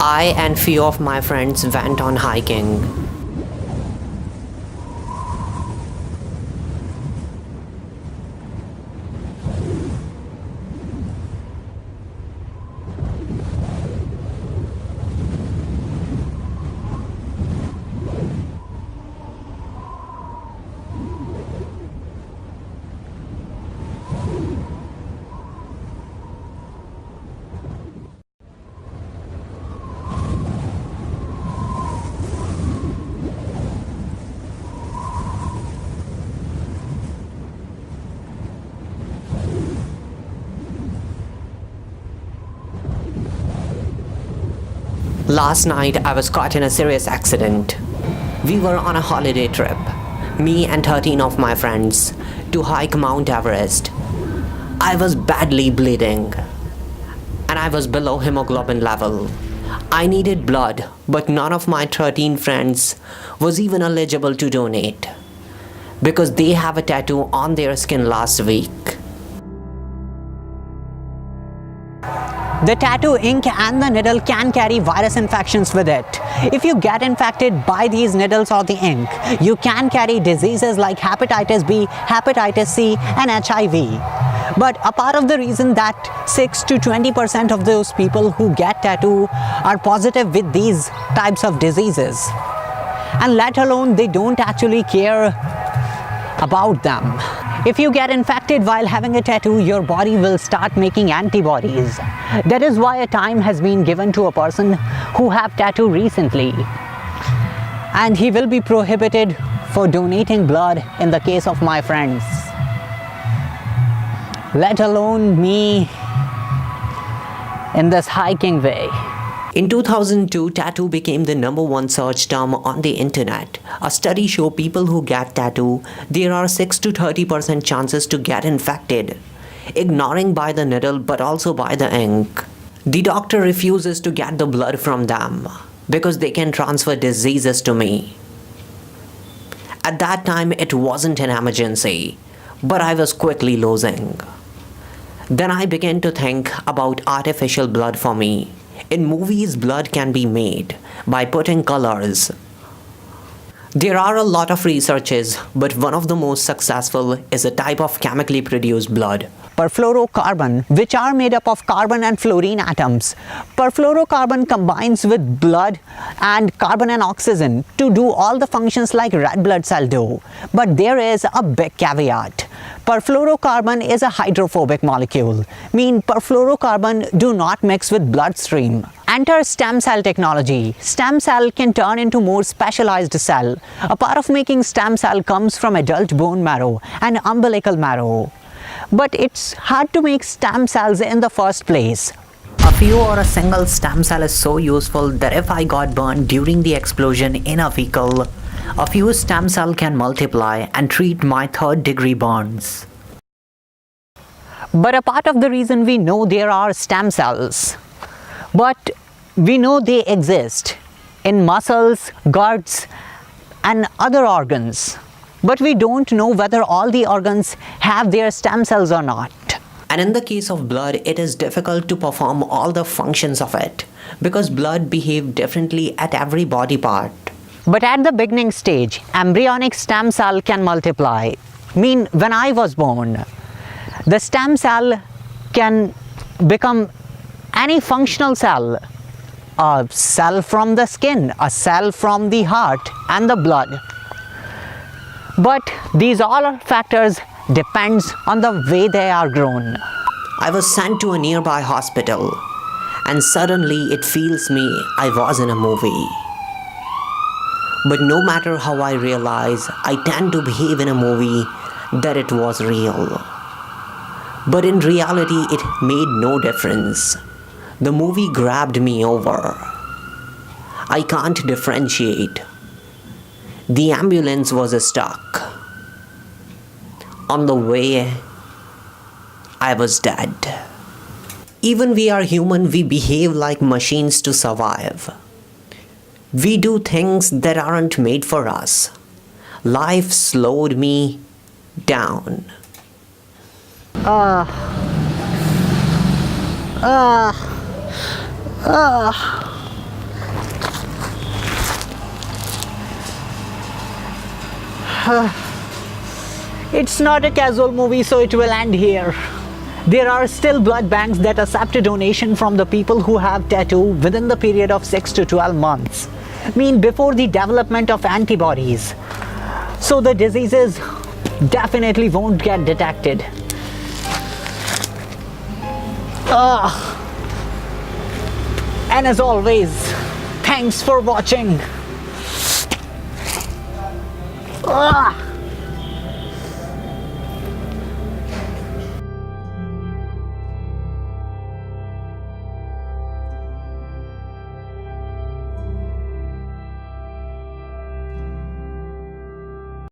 I and few of my friends went on hiking. Last night I was caught in a serious accident. We were on a holiday trip, me and 13 of my friends, to hike Mount Everest. I was badly bleeding and I was below hemoglobin level. I needed blood, but none of my 13 friends was even eligible to donate because they have a tattoo on their skin last week. The tattoo ink and the needle can carry virus infections with it. If you get infected by these needles or the ink, you can carry diseases like hepatitis B, hepatitis C and HIV. But a part of the reason that 6 to 20% of those people who get tattoo are positive with these types of diseases, and let alone they don't actually care about them. If you get infected while having a tattoo, your body will start making antibodies. That is why a time has been given to a person who have tattoo recently, and he will be prohibited for donating blood in the case of my friends, let alone me in this hiking way. In 2002, tattoo became the #1 search term on the internet. A study showed people who get tattoo, there are 6 to 30% chances to get infected, ignoring by the needle but also by the ink. The doctor refuses to get the blood from them because they can transfer diseases to me. At that time, it wasn't an emergency, but I was quickly losing. Then I began to think about artificial blood for me. In movies, blood can be made by putting colors. There are a lot of researches, but one of the most successful is a type of chemically produced blood, perfluorocarbon, which are made up of carbon and fluorine atoms. Perfluorocarbon combines with blood and carbon and oxygen to do all the functions like red blood cell do. But there is a big caveat. Perfluorocarbon is a hydrophobic molecule, mean perfluorocarbon do not mix with bloodstream. Enter stem cell technology. Stem cell can turn into more specialized cell. A part of making stem cell comes from adult bone marrow and umbilical marrow. But it's hard to make stem cells in the first place. A few or a single stem cell is so useful that if I got burned during the explosion in a vehicle, a few stem cells can multiply and treat my third-degree burns. But a part of the reason we know there are stem cells, but we know they exist in muscles, guts, and other organs. But we don't know whether all the organs have their stem cells or not. and in the case of blood, it is difficult to perform all the functions of it because blood behaves differently at every body part. But at the beginning stage, embryonic stem cell can multiply. When I was born, the stem cell can become any functional cell. A cell from the skin, a cell from the heart and the blood. But these all factors depends on the way they are grown. I was sent to a nearby hospital and suddenly it feels me I was in a movie. But no matter how I realize, I tend to behave in a movie that it was real. But in reality, it made no difference. The movie grabbed me over. I can't differentiate. The ambulance was stuck. On the way, I was dead. Even we are human, we behave like machines to survive. We do things that aren't made for us. Life slowed me down. It's not a casual movie, so it will end here. There are still blood banks that accept a donation from the people who have tattoo within the period of 6 to 12 months. Before the development of antibodies. So the diseases definitely won't get detected. And as always, thanks for watching.